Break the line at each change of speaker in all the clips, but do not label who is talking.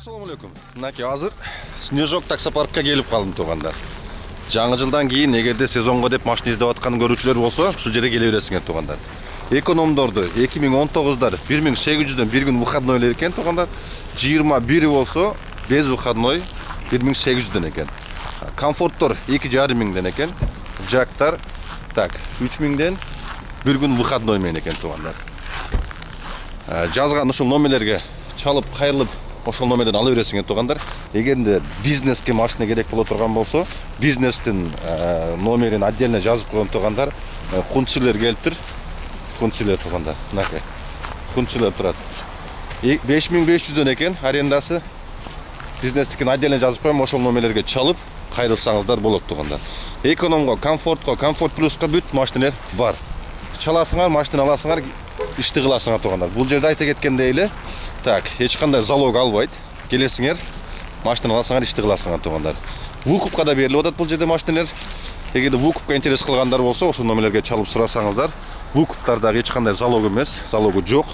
Assalamu alaikum. Мынакей азыр Снежок таксопаркка келип калдым туугандар. Жаңы жылдан кийин эгерде сезонго деп машина издеп аткан көрүүчүлөр болсо, ушул жерге келе бересиңер туугандар. Экономдорду 2019дар 1800дөн бир күн выходной эле экен туугандар. 21 болсо без выходной 1800дөн экен. Комфорттор 2,5 миңден экен. Жактар так 3000ден бир күн выходной менен экен туугандар. Жазган ушул номерлерге чалып кайрылып ошол номерден ала бересиңер туугандар. Эгерде бизнеске машина керек боло турган болсо, бизнестин номерин отдельно жазып койгон туугандар, кунчилер келиптир. Кунчилер туугандар. Мынакей. Кунчилер турат. 5500дөн экен арендасы. Бизнестикин отдельно жазып коем, ошол номерлерге чалып кайрылсаңыздар болот туугандар. Экономго, комфортко, комфорт плюска бүт машиналар бар. Чаласыңар, машина аласыңар, ишти кыласыңар туугандар. Бул жерде айта кеткендей эле, так, эч кандай залог албайт. Келесиңер, машина аласыңар, ишти кыласыңар туугандар. Выкупка да берилип атат бул жерде машиналар. Эгерде выкупка интерес кылгандар болсо, ошол номерлерге чалып сурасаңыздар, выкуптардагы эч кандай залог эмес, залогу жок.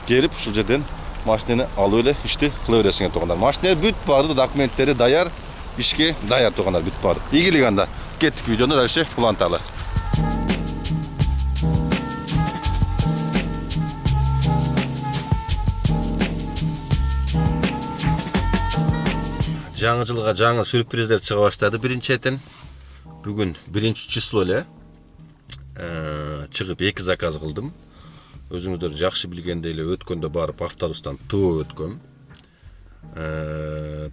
Келип ушул жерден машинаны алып эле ишти кыла бересиңер туугандар. Машина бүт баары, документтери даяр, ишке даяр туугандар, бүт баары. Ийгилик анда. Кеттик видеону дальше уланталы. Жаңы жылга жаңы сюрприздер чыга баштады биринчиден. Бүгүн 1-число эле чыгып 2 заказ кылдым. Өзүңүздөр жакшы билгендей эле өткөндө барып автобустан тоо өткөм.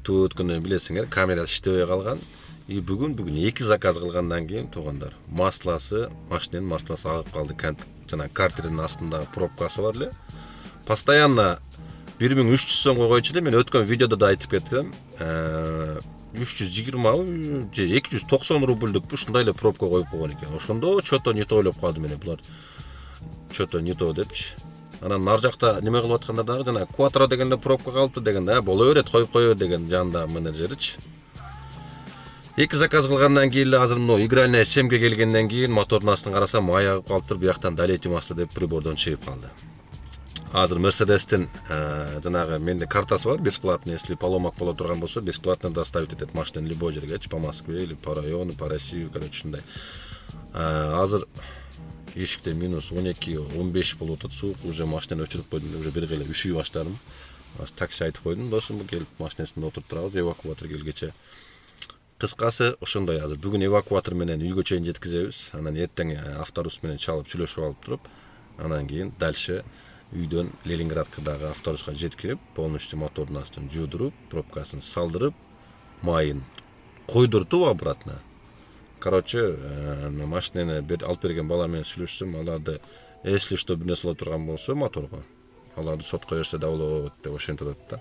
Тоо өткөндөн билесиңер, камера иштебей калган. И бүгүн 2 заказ кылгандан кийин туугандар, масласы, машинанын масласы агып калды. Жана картердин астындагы пробкасы бар эле. Постоянно 1300 сомго койчу эле. Мен өткөн видеодо да айтып кеттим. 320 же 290 рубльдук ушундай эле пробка коюп койгон экен. Ошондо чото не то ойлоп калдым мен. Булар чото не то депчи. Анан нар жакта неме кылып аткандар дагы жана Quattro дегенде пробка калыпты дегенде, боло берет, коюп кое деген жанында менеджеричи. 2 заказ кылгандан кийин эле азыр мына игральная 7ге келгенден кийин мотордун астын карасам май агып калыптыр, бияктан долейте масло деп прибордон чыгып калды. Азыр Мерседестин жанагы менде картасы бар, бесплатно, если поломок боло турган болсо, бесплатно доставить этет машинаны любой жерге, по Москве или по району, по России, короче, ушундай. Азыр эшикте минус 12-15 болуп атат, суук, уже машинаны өчүрүп койдум, уже бир келе üşүй баштадым. Такси айтып койдум, досум келип машинасында отуруп турабыз, эвакуатор келгече. Кыскасы ошондой, азыр бүгүн эвакуатор менен үйгө чейин жеткизебиз. Анан эртең автобус менен чалып сүйлөшүп алып туруп, анан кийин дальше үйдөн Ленинграддагы автобуска жеткирип, полностью мотордун астын жуудуруп, пробкасын салдырып, майын койдуртуп обратно. Короче, машинаны алып берген бала менен сүйлөшсөм, аларды если что бир нерсе боло турган болсо моторго, аларды сотко берсе да болот деп ошентип атат да.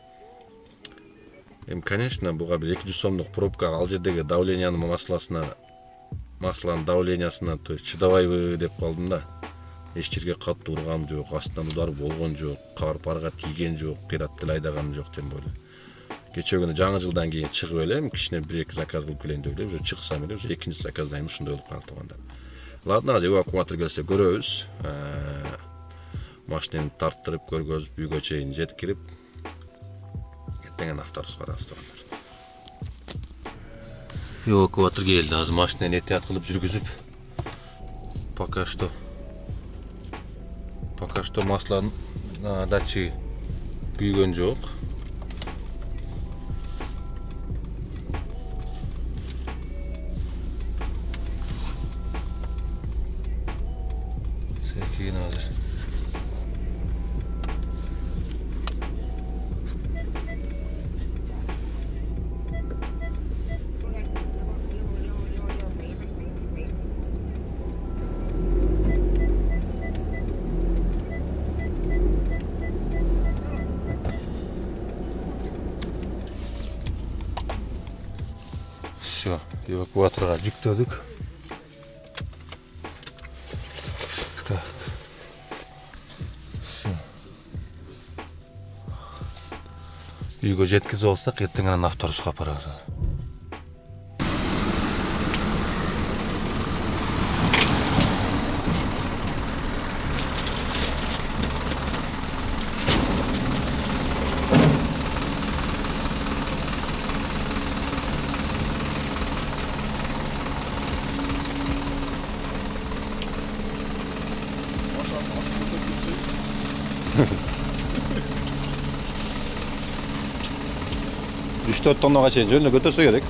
Конечно, буга бир 200 сомдук пробка ал жердеги давлениянын масланын давлениясына чыдабайбы деп калдым да. Эч жерге катты урган жок, астынан удар болгон жок, парга тийген жок, кыйрат деле айдаган жок тем более. Кечээ күнү жаңы жылдан кийин чыгып элем, кичине 1-2 заказ кылып келейин деп элем, уже чыксам эле, уже экинчи заказдан кийин ушундай болуп калды туугандар. Ладно, азыр эвакуатор келсе көрөбүз. Машинаны тарттырып көргөзүп, үйгө чейин жеткирип, эртең автобус карабыз туугандар. Эвакуатор келди, азыр машинаны этият кылып жүргүзүп, пока что масланын датчиги күйгөн жок. Секин азыр. Все, эвакуаторга жүктөдүк. Так. Все. Үйгө жеткизип алсак, эртең анан автобуска апарабыз. 3-4 tonnaga чейин жөнүндө көтөрсө керек.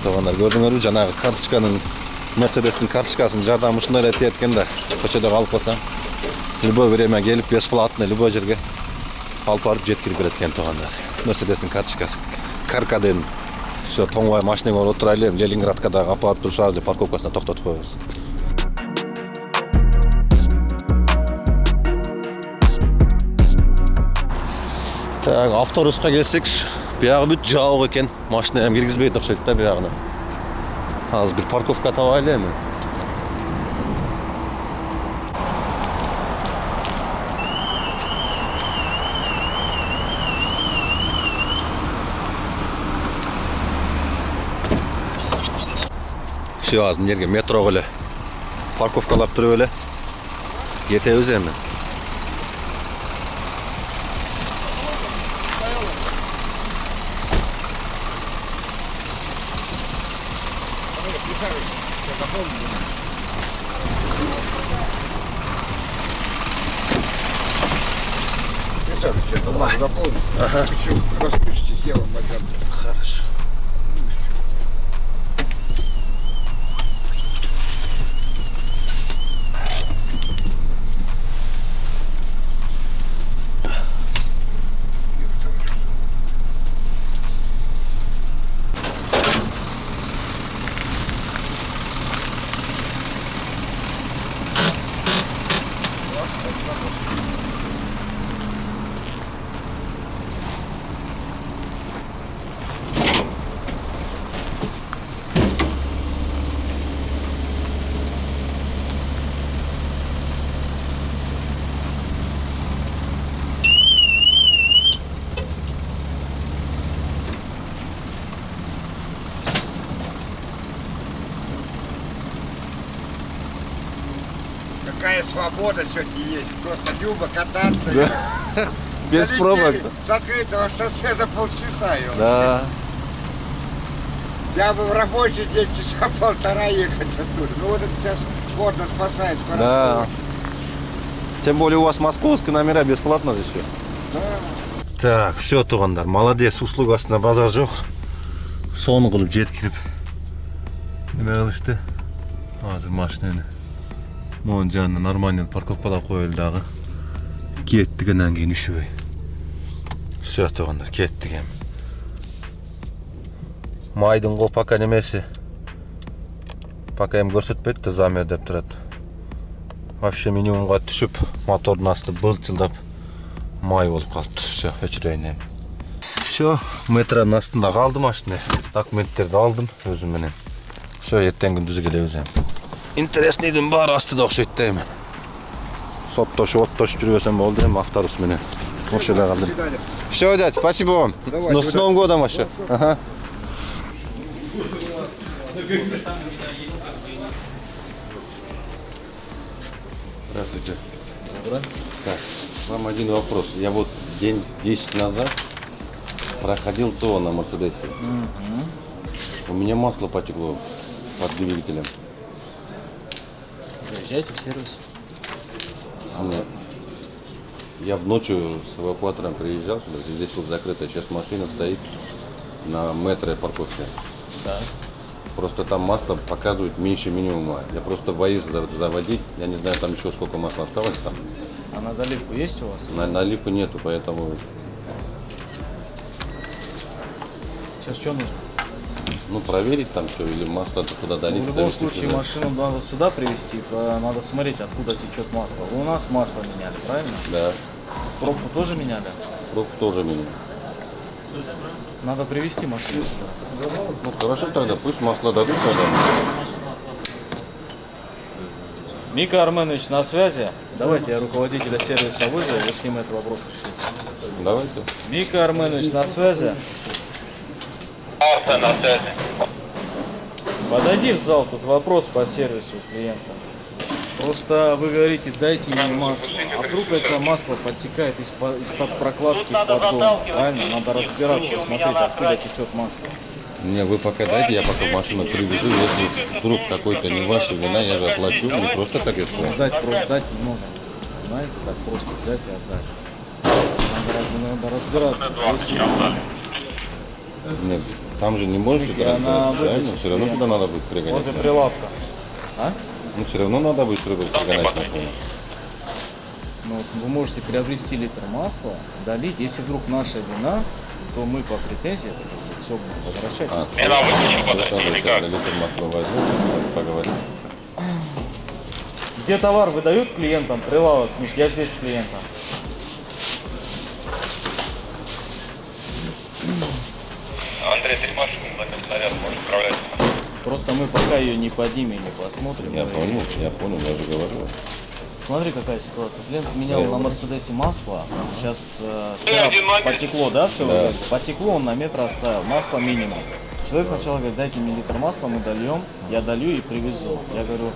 Туугандар, көрдүңөрбү, жанагы карточканын, Мерседестин карточкасын жардамы ушундай эле тиет экен да. Көчөдө калып калсаң, любой время келип бесплатно любой жерге алып барып жеткирип берет экен туугандар. Мерседестин карточкасы. Каркаден всё тоңбай машинеге барып отурайлы, эми Ленинградка дагы алып барып туруп сразу эле парковкасына токтотуп коебуз. Так, автобуска келсек, биягы бүт жабык экен. Машина эми киргизбейт окшойт да биягына. Азыр бир парковка табайлы эми. Всё, азыр жерге метрого эле парковкалап туруп эле кетебиз эми. Ага. Распишитесь, я вам отдам. Хорошо.
Какая свобода сегодня есть. Просто любо кататься.
Да. Без пробок.
С открытого шоссе за полчаса.
Да.
Я бы в рабочий день часа полтора ехать оттуда. Ну вот это сейчас гордо спасает.
Да. Тем более у вас московские номера бесплатно же еще.
Да.
Так, все, тугандар, молодец, услугасына базар жок. Соны кылып жеткирип эме кылышты. Азыр машинаны монун жанына нормально парковкалап коелу дагы. Кеттик анан кийин үшөбөй. Все, тугандар, кеттик эми. Майдын кол пока немеси. Пока эми көрсөтпөйт да, замер деп турат. Вообще минимумга түшүп, мотордун асты былчылдап май болуп калыптыр. Все, өчүрөйүн эми. Все, метронун астында калды машина. Документтерди алдым өзүм менен. Все, эртең күндүз келебиз эми. Интересныйдын баары астыда окшойт да эми. Соттошуп, оттошуп жүрбөсөм болду эми автобус менен. Ошо эле калды. Все, дядь, спасибо вам. Ну, с Новым годом вообще. Ага. Здравствуйте. Так, вам один вопрос. Я вот день 10 назад проходил ТО на Мерседесе. У меня масло потекло под двигателем.
Заезжайте в сервис.
Я в ночью с эвакуатором приезжал сюда, здесь вот закрыто, сейчас машина стоит на метро парковке.
Да.
Просто там масло показывает меньше минимума. Я просто боюсь заводить, я не знаю там еще сколько масла осталось там.
А на доливку есть у вас?
Наливку нету, поэтому...
Сейчас что нужно?
Ну, проверить там все, или масло куда долить.
В любом случае машину надо сюда привезти, надо смотреть, откуда течет масло. У нас масло меняли, правильно?
Да.
Пробку тоже меняли?
Пробку тоже меняли.
Надо привезти машину сюда.
Ну, хорошо тогда, пусть масло дадут тогда.
Мика Арменович на связи. Давайте я руководителя сервиса вызову, вы с ним этот вопрос решите.
Давайте.
Мика Арменович на связи.
На связи.
Подойди в зал, тут вопрос по сервису клиента. Просто вы говорите, дайте мне масло. А вдруг это масло подтекает из-под прокладки в поддон. Правильно? Надо разбираться, смотреть, откуда течет масло.
Не, вы пока дайте, я потом машину привезу. Если вдруг какой-то не ваша вина, я же оплачу. Не просто так я скажу.
Дать просто дать не можем. Знаете, так просто взять и отдать. Надо разбираться. Если
Нет, там же не можете
Я на
разбираться, правильно? Все равно туда надо будет пригонять.
возле прилавка. А?
Ну, все равно надо будет пригонять машину.
Ну, вот вы можете приобрести литр масла, долить. Если вдруг наша вина, то мы по претензии все будем возвращать.
Я литр масла возьму, поговорим.
Где товар выдают клиентам? Прилавок. Я здесь с клиентом.
Андрей, ты машину на снаряд можешь управлять.
Просто мы пока ее не поднимем, не посмотрим.
Я понял, я же говорю.
Смотри, какая ситуация. Клиент менял на Мерседесе масло. Сейчас вчера потекло, да, все?
Да.
Потекло, он на метр оставил. Масло минимум. Человек сначала говорит, дайте мне литр масла, мы дольем. Я долью и привезу. Я говорю,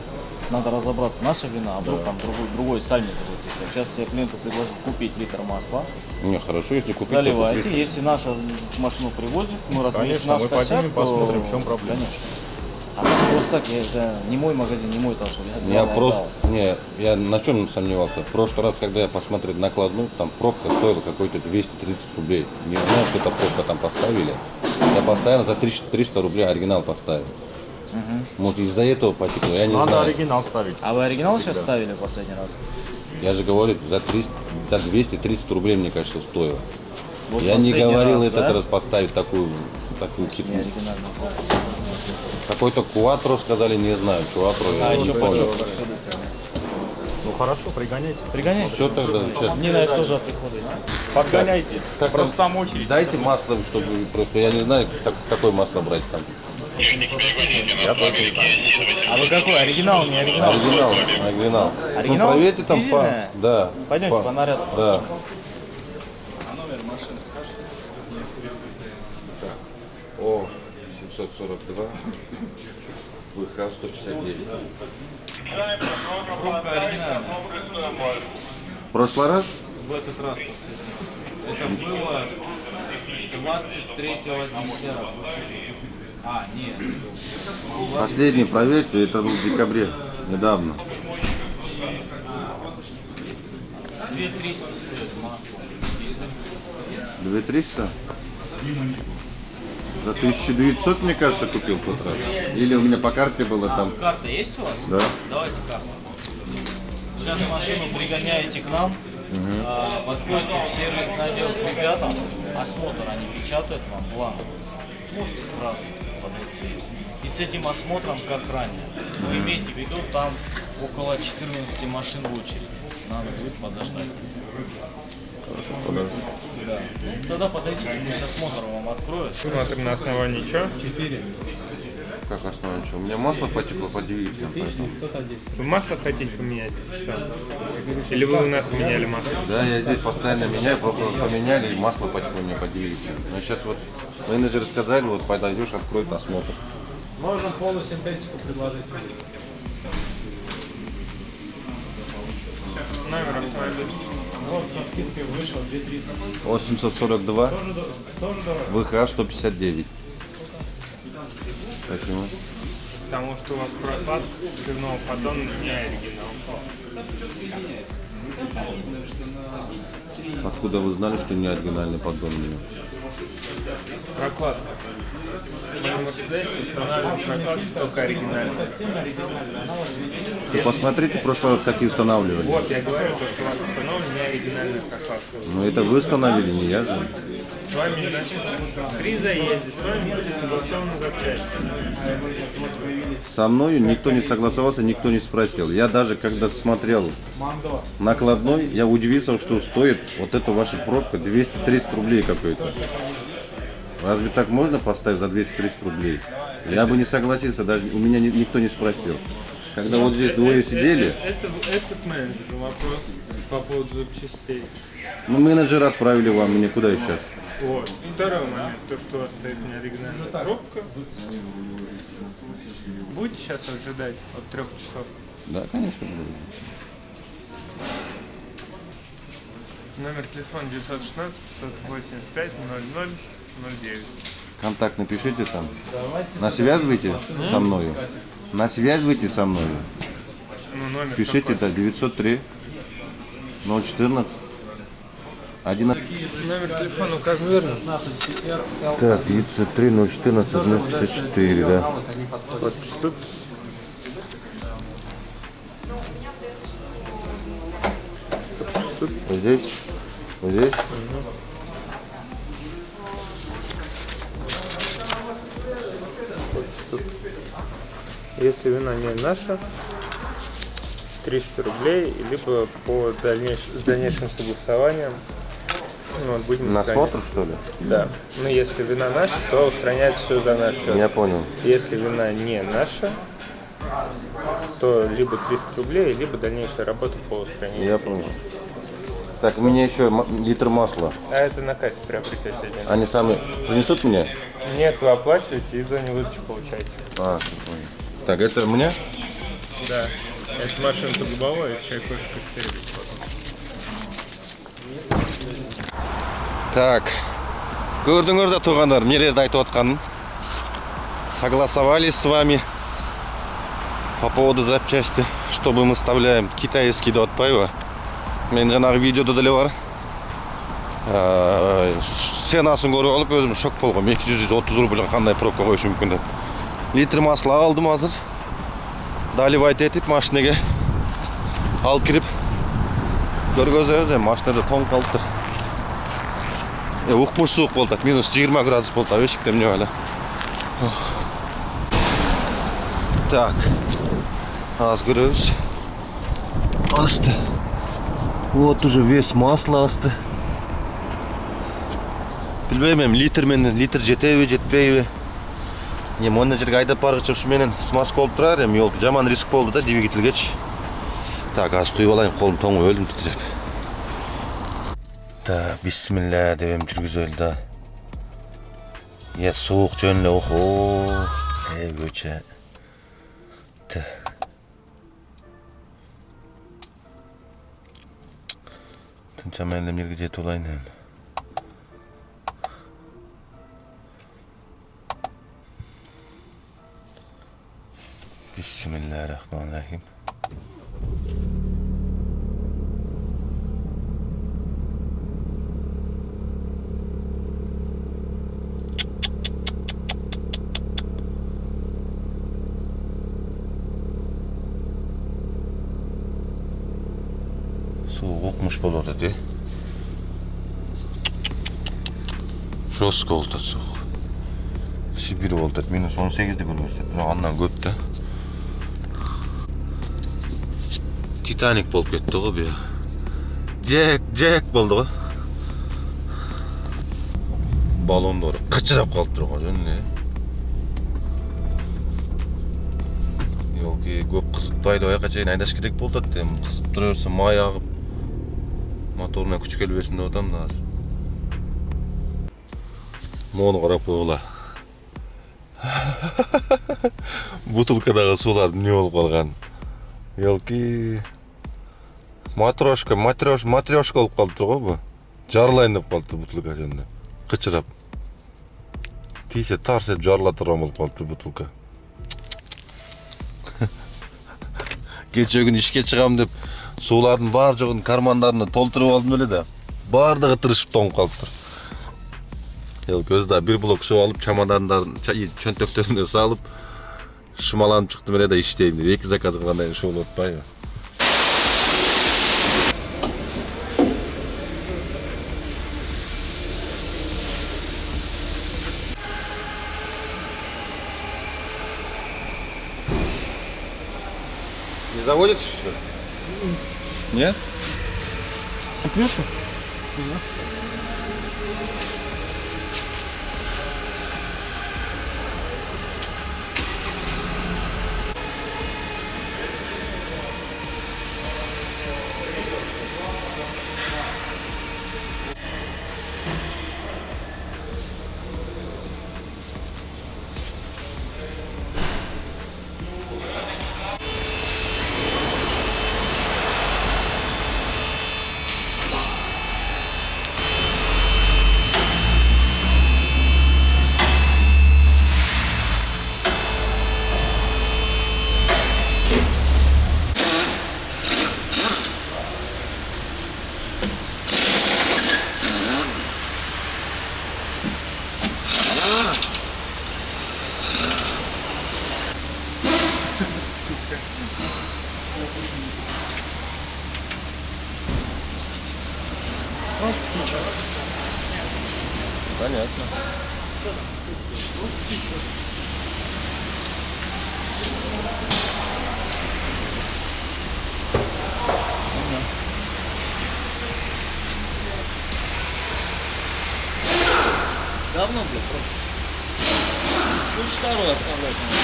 надо разобраться, наша вина, а вдруг там другой сальник будет еще. Сейчас я клиенту предложил купить литр масла.
Не, хорошо, если купить,
Заливайте.
то купить.
Если наша машину привозит, мы разумеется, наш
мы
косяк,
поднимем, посмотрим, в чем проблема.
Конечно. А так просто так, это не мой магазин, не мой тоже. Я взял,
Я
отдал.
просто, не, я на чем сомневался. В прошлый раз, когда я посмотрел накладную, там пробка стоила какой-то 230 рублей. Не знаю, что эта пробка там поставили. Я поставил за 300 рублей, оригинал поставил. Может, из-за этого потекло, я не
Надо
знаю.
оригинал ставить.
А вы оригинал сейчас ставили в последний раз?
Я же говорю, за 230 рублей, мне кажется, стоило.
Вот
Я не
последний
говорил
раз,
этот
да?
раз поставить такую
Не
хитму.
оригинальный.
Какой-то куатро сказали, не знаю, чуатро.
А
я не
еще
помню.
почем?
Ну хорошо, пригоняйте.
Пригоняйте?
Все тогда, сейчас.
Мне на это тоже приходит.
Подгоняйте.
Как
Просто там очередь.
Дайте масло, чтобы просто я не знаю, какое масло брать там.
Я тоже не знаю.
А вы какой? Оригинал, не оригинал?
Оригинал.
Оригинал?
Ну, проверьте там
Дизельная?
Да.
Пойдемте по наряду.
Да.
А номер машины скажете?
О, 742. ВХ 159.
Пробка оригинальная.
В прошлый раз?
В этот раз последний раз. Это было 23.10. А, нет.
Последний проверьте, это был в декабре, недавно.
2300 стоит масло.
2300? За 1900, мне кажется, купил в тот раз. Или у меня по карте было там.
Карта есть у вас?
Да.
Давайте карту. Сейчас машину пригоняете к нам, подходите в сервисный отдел к ребятам, осмотр они печатают вам, бланк. Можете сразу подойти. И с этим осмотром к охране. Но имейте в виду, там около 14 машин в очереди. Надо будет подождать. Да. Ну, тогда подойдите, пусть осмотр вам откроет.
Смотрим на основании чего?
Как основное, что? У меня масло потекло по двигателю.
Вы масло хотите поменять? Что? Или вы у нас меняли масло?
Да, я здесь постоянно меняю, просто поменяли, и масло потекло мне по двигателю. Но сейчас вот менеджеры сказали, вот подойдешь, откроет осмотр.
Можем полусинтетику предложить.
Номер автомобиля.
Вот со скидкой вышел 2300.
О, 742,
Тоже дорого.
ВХ 159. Почему?
Потому что у вас прокат пивного поддона не оригинал.
Откуда вы знали, что не оригинальный поддон у меня?
Прокладка. На Мерседесе устанавливают прокладки только оригинальные.
Вы посмотрите, в прошлый раз какие устанавливали.
Вот, я говорю, то, что у вас установлена не оригинальная прокладка.
Ну это вы установили, не я же.
С вами, значит, при заезде, с вами будет согласованы запчасти.
Со мною никто не согласовался, никто не спросил. Я даже когда смотрел накладной, я удивился, что стоит вот эта ваша пробка 230 рублей какой-то. Разве так можно поставить за 230 рублей? Я бы не согласился, даже у меня никто не спросил. Когда вот здесь двое сидели,
Этот менеджер вопрос по поводу запчастей.
ну менеджера отправили вам, мне куда сейчас?
Вот. Второй момент, то, что у вас стоит неоригинальная пробка. Будете сейчас ожидать от 3 часов?
Да, конечно, буду.
Номер телефона 916 585 00 09.
Контакт напишите там.
Давайте.
На связь выйти со мной. На связь выйти со мной.
Ну, номер
Пишите, да, 903 014 11.
Номер телефона указан верно?
Так, 903 014 154, да.
Подпись тут.
Вот здесь. Вот здесь.
Если вина не наша, 300 рублей, либо с дальнейшим согласованием, ну, вот будем
На
устранять.
смотр, что ли?
Да. Но если вина наша, то устраняется все за наш счет.
Я понял.
Если вина не наша, то либо 300 рублей, либо дальнейшая работа по устранению.
Я понял. Так, у меня еще литр масла.
А это на кассе приобретете один.
Они сами принесут мне?
Нет, вы оплачиваете и в зоне выдачи получаете.
А, понял. Так, это мне?
Да. Это машина по-губовой, чай, кофе, кафетерий.
Так, көрдіңдер да туғандар, нелерді айтып отқанын. Согласовались с вами по поводу запчасти, чтобы мы вставляем китайский до отпаева. Мен жаңағы видеода да бар. Ценасын көріп алып өзім шок болғам. 230 рубльға қандай пробка қойышы мүмкін деп. Литр масла алдым азыр. Доливать етіп машинеге алып кіріп көргөзөбүз. Машинада тоң қалып тұр. Уқмыш суық болды. Минус 20 градус болды. Эшикте эмне эле. Так. Аз көрөбүз. Асты. Вот уже весь масло асты. Билбейм, литр жетеби, жетпейби. Не, мына жерге айдап баргычы ушу менен смазка болуп турар эми, жол жаман риск болду да двигательгечи. Так, аз куюп алайын, колум тоңуп өлдүм титиреп. Да, бисмилля деп жүргүзөлү да. Я суук жөн эле охо. Бөчө. Тынча менен жерге жетип алайын эми. Bismillahirrahmanirrahim. Soğuk okmuş bol dedi. Жестко oldu soğuk. Sibir oldu. Minus 18'de görmüştü. Bunu andan göptü. Titanic болып кетті ғой бе. Джек болды ғой. Баллондары қычырап қалып тұр ғой жөніне. Елге көп қызытпайды, аяққа шейін айдаш керек болды дедім. Қызып тұра берсе май ағып моторына күш келбесін деп отам да. Моны қарап қойғыла. Бутылкадағы сулардың не болып қалған. Елки матрешка болып қалып тұр ғой бұл. Жарылайын деп қалды бутылка жөнінде. Қычырап. Тисе тарс етіп жарыла тұрған болып қалды бутылка. Кеше күн ішке шығам деп сулардың бар жоғын кармандарына толтырып алдым өле да. Бардығы тырышып тоңып қалып тұр. Көзді бір блок су алып чамадандарын чөнтөктеріне салып шымаланып шықтым әле да іштеймін деп. Екі заказ қылғандай шу болып отпай. Не заводится что ли? Нет?
Сопрется?
1000.
Понятно.
Давно, блядь, лучше второй оставлять надо.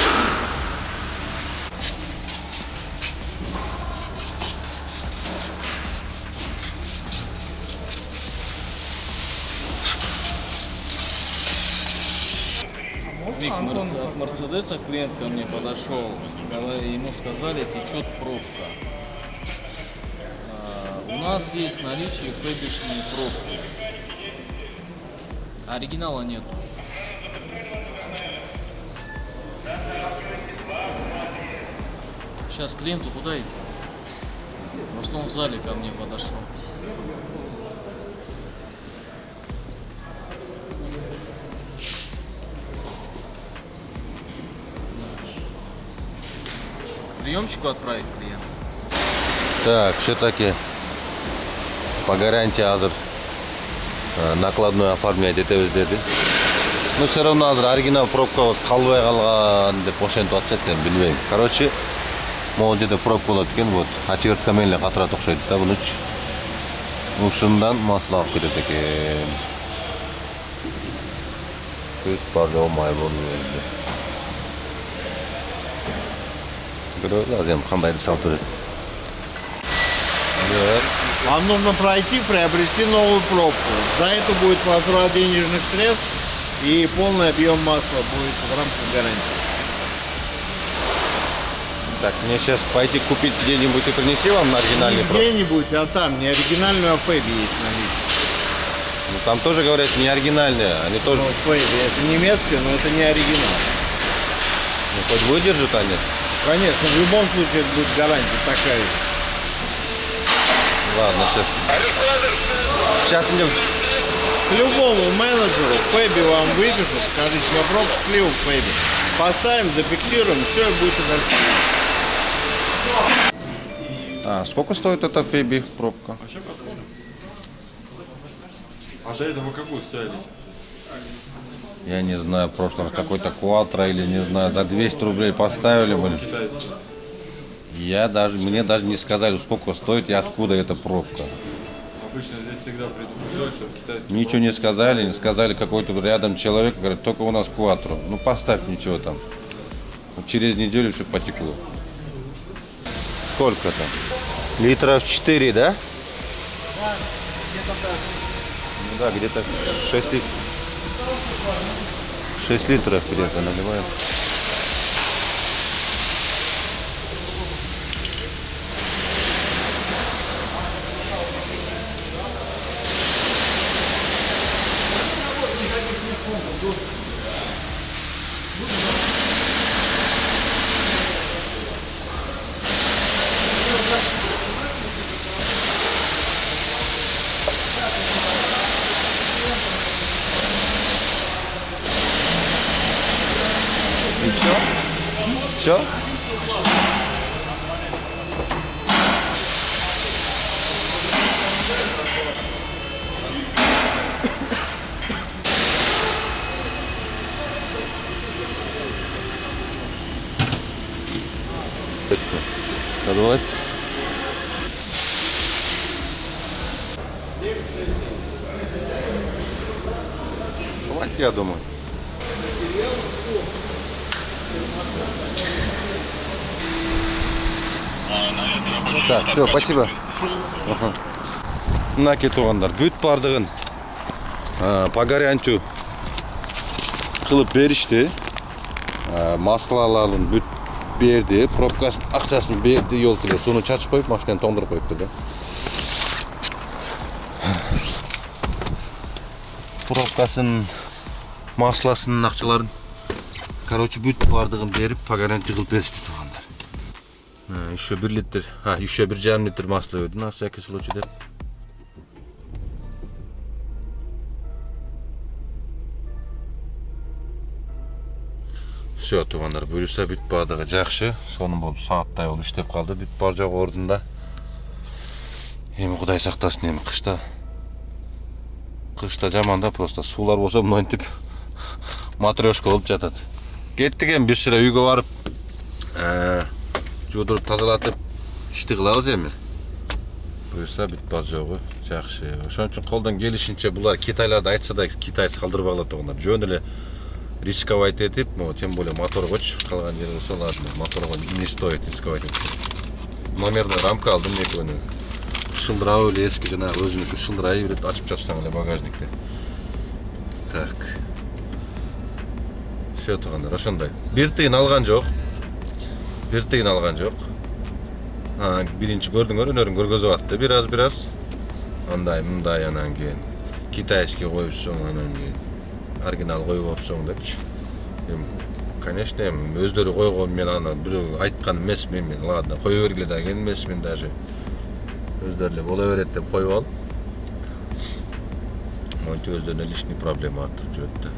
Вик, от Мерседеса клиент ко мне подошел, когда ему сказали, течет пробка. У нас есть в наличии фэбишные пробки. Оригинала нет. Сейчас клиенту куда идти? Просто он в зале ко мне подошел. Приемчику отправить клиента.
Так, все-таки по гарантии азыр накладной оформлять етебиз деди. Но все равно азыр оригинал пробка калбай калган деп ошентип атышат экен, билбейм. Короче, могул жерде пробка болот экен, вот отвертка менен эле катырат окшойт да бунучу. Ушундан масло алып кетет экен. Бүт бар жолмай болду енді. Көрөбүз, азыр эми кандайды салып берет.
Вам нужно пройти, приобрести новую пробку. За это будет возврат денежных средств и полный объем масла будет в рамках гарантии.
Так, мне сейчас пойти купить где-нибудь и принести вам на оригинальный
Не
пробку?
где-нибудь, а там, не оригинальную, а Фэби есть наличие.
Ну, там тоже говорят не оригинальные, они тоже,
Но Фэби это немецкая, но это не оригинал.
ну, хоть выдержат они.
Конечно, в любом случае это будет гарантия такая.
Ладно, сейчас мне...
К любому менеджеру Фэби вам выпишут, скажите, мне пробку слива Фэби. Поставим, зафиксируем, все и будет идентично.
А, сколько стоит эта Феби пробка?
А до этого какую ставили?
Я не знаю, в прошлый раз какой-то Quattro или не знаю, за 200 рублей поставили, блин. Мне даже не сказали, сколько стоит и откуда эта пробка.
Обычно здесь всегда предупреждают, что китайский.
Ничего не сказали какой-то рядом человек, говорит, только у нас Quattro. Ну поставь, ничего там. Вот через неделю все потекло. Сколько там? Литров 4, да? Да, где-то так. Ну да, где-то 6 литров. 6 литров где-то наливаем. И все? Все? Надувать? Хватит, я думаю. Так, все, спасибо. Мынаке туғандар, бүт бардығын по гарантию қылып берішті. Маслаларын бүт берді, пробкасын ақшасын берді, елкілер. Соны чачып қойып, машинаны тоңдырып қойыпты да. Пробкасын, масласын, ақшаларын. Короче, бүт бардығын беріп, по гарантию қылып берішті туғандар. Еще 1 литр, еще 1,5 литр масла өйді, на всякий случай деп. Все, туғандар, бұйырса бүт бардығы жақшы. Соның болып сағаттай ол іштеп қалды, бүт бар жоқ ордында. Емі Құдай сақтасын, емі қышта. Kışta жаман да, просто суулар болсо монтип матрешка болуп жатат. Кеттик эми бир шыра үйгө барып, жуудуруп тазалатып ишти кылабыз эми. Буюрса бүт жогу жакшы. Ошон үчүн колдон келишинче булар Китайларды айтса да Китай салдырбагыла тургундар. Жөн эле рисковать этип, тем более моторгочу калган жери болсо ладно, моторго не стоит рисковать этип. Номерный рамка алдым экөөнү. Шылдырабы эле эски жанагы өзүнүкү шылдырай берет, ачып жапсаң эле багажникте. Так. Все тургандар, ошондой. Бир тыйын алган жок. Бир тыйын алган жок. Биринчи көрдүңөр, өнөрүн көргөзүп атты бир аз. Андай, мындай анан кийин китайский коюпсуң, анан кийин оригинал коюп алыпсың депчи. Конечно, өздөрү койгон, мен аны бирөө айткан эмесмин, мен ладно, кое бергиле деген эмесмин даже. Өздөрү эле боло берет деп коюп алып. Монтип өздөрүнө лишний проблема артып жүрөт да.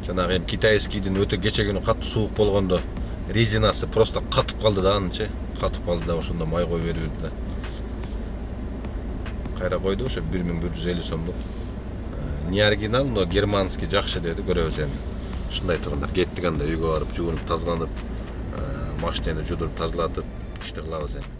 Жанагы китайскийдин өтө кече күнү катуу суук болгондо резинасы просто катып калды да, анычы. Катып калды да, ошондо май коюп берип да. Кайра койду ошо 1150 сомдук. Не оригинал, но германский жакшы деди, көрөбүз эми. Ушундай тургандар, кеттик анда үйгө барып, жуунуп тазаланып, машинени жудуруп тазалатып ишти кылабыз эми.